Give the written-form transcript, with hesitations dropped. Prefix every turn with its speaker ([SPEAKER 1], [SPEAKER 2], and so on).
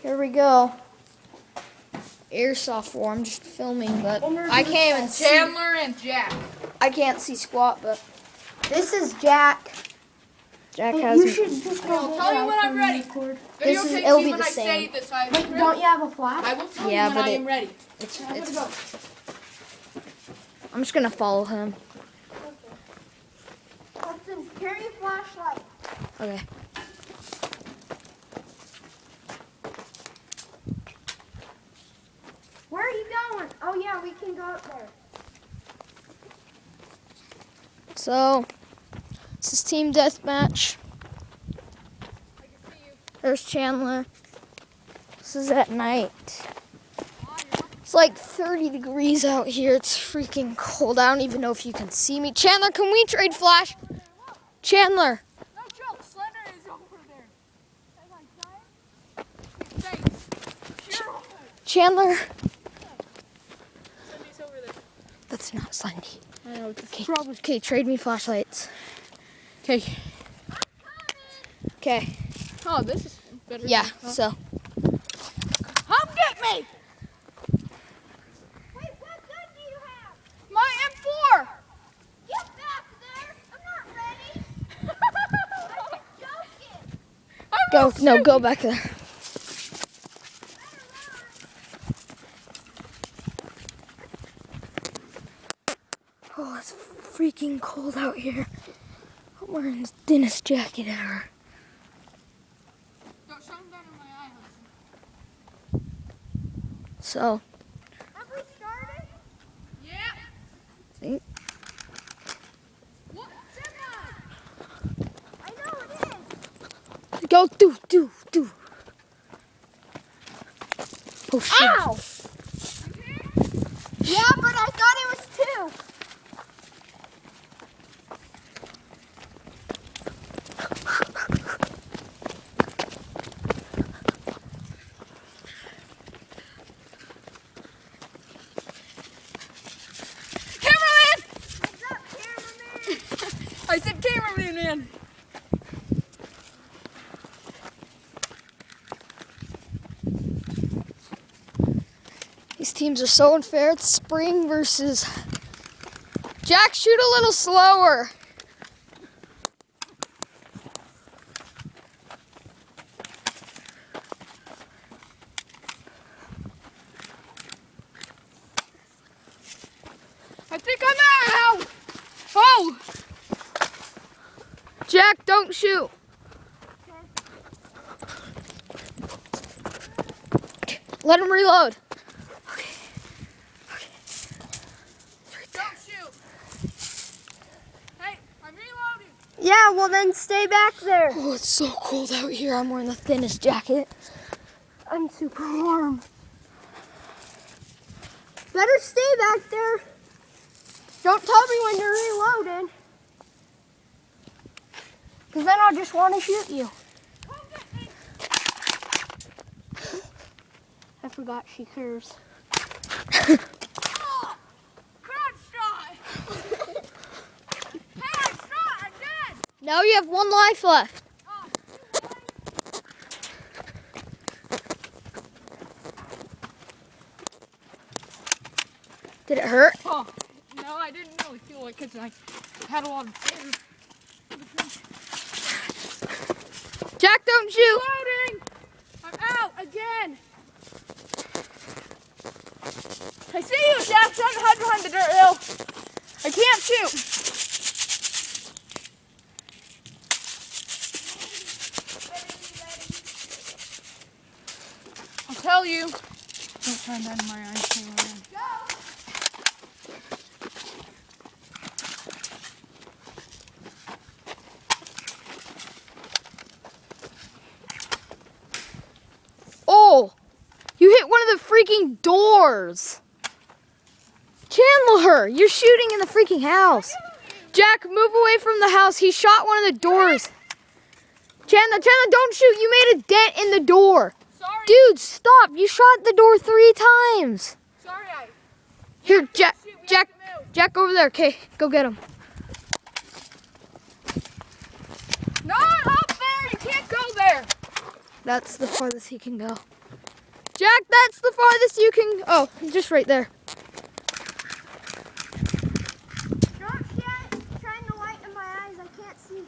[SPEAKER 1] Here we go. Airsoft war. I'm just filming, but I can't even see.
[SPEAKER 2] Chandler and Jack.
[SPEAKER 1] I can't see squat, but this is Jack. Jack has.
[SPEAKER 3] You should just go.
[SPEAKER 2] I'll tell you when I'm ready.
[SPEAKER 1] This is. It'll be the same.
[SPEAKER 3] Wait, don't you have a flash?
[SPEAKER 2] I will tell you when I am ready.
[SPEAKER 1] It's. I'm just gonna follow him.
[SPEAKER 3] Hudson, carry a flashlight.
[SPEAKER 1] Okay.
[SPEAKER 3] Where are you going? Oh yeah, we can go up there.
[SPEAKER 1] So, this is team deathmatch. There's Chandler. This is at night. It's like 30 degrees out here. It's freaking cold. I don't even know if you can see me. Chandler, can we trade flash? Chandler.
[SPEAKER 2] No joke, Slender is over there. Thanks.
[SPEAKER 1] Chandler.
[SPEAKER 2] Slendy's over there.
[SPEAKER 1] That's not Slendy.
[SPEAKER 2] I know, it's
[SPEAKER 1] Okay, okay, trade me flashlights.
[SPEAKER 2] Okay.
[SPEAKER 1] Okay.
[SPEAKER 2] Oh, this is better.
[SPEAKER 1] Yeah, so.
[SPEAKER 2] Come get me!
[SPEAKER 3] Wait, what gun do you have?
[SPEAKER 2] My M4!
[SPEAKER 3] Get back there! I'm not ready. I'm just joking.
[SPEAKER 1] Go, no, go back there. Oh, it's freaking cold out here. I'm wearing the thinnest jacket ever.
[SPEAKER 2] Don't shine down in my eye, Hudson.
[SPEAKER 1] So,
[SPEAKER 3] Have we started?
[SPEAKER 2] Yeah.
[SPEAKER 1] see?
[SPEAKER 2] What?
[SPEAKER 3] I know it is.
[SPEAKER 1] Go, do. Oh, shit.
[SPEAKER 3] Ow! Yeah, but I thought it was two.
[SPEAKER 2] Cameraman!
[SPEAKER 3] What's up, cameraman?
[SPEAKER 2] I said cameraman, man.
[SPEAKER 1] These teams are so unfair. It's spring versus... Jack, shoot a little slower.
[SPEAKER 2] I think I'm out. Oh!
[SPEAKER 1] Jack, don't shoot. Let him reload.
[SPEAKER 2] Don't shoot. Hey, I'm reloading.
[SPEAKER 3] Yeah, well then stay back there.
[SPEAKER 1] Oh, it's so cold out here. I'm wearing the thinnest jacket.
[SPEAKER 3] I'm super warm. Better stay back there. Don't tell me when you're reloading. Because then I'll just want to shoot you. I forgot she curves.
[SPEAKER 2] Oh, crotch shot. Hey, I shot again.
[SPEAKER 1] Now you have one life left.
[SPEAKER 2] Oh,
[SPEAKER 1] Did it hurt?
[SPEAKER 2] oh, no, I didn't really feel it because I had a lot of air.
[SPEAKER 1] Jack, don't shoot.
[SPEAKER 2] Reloading. I'm out again. I see you, Jack. Trying to hide behind the dirt hill. I can't shoot. I'll tell you. Don't shine that in my eyes, cameraman.
[SPEAKER 1] Oh, you hit one of the freaking doors. Chandler, you're shooting in the freaking house. Jack, move away from the house. He shot one of the doors. Chandler, don't shoot. You made a dent in the door.
[SPEAKER 2] Sorry.
[SPEAKER 1] Dude, stop. You shot the door 3 times.
[SPEAKER 2] Sorry,
[SPEAKER 1] Here, Jack, over there. Okay, go get him.
[SPEAKER 2] Not up there. You can't go there.
[SPEAKER 1] That's the farthest he can go. Jack, that's the farthest you can. Oh, just right there.
[SPEAKER 3] Not yet. Trying to light in my eyes. I can't see.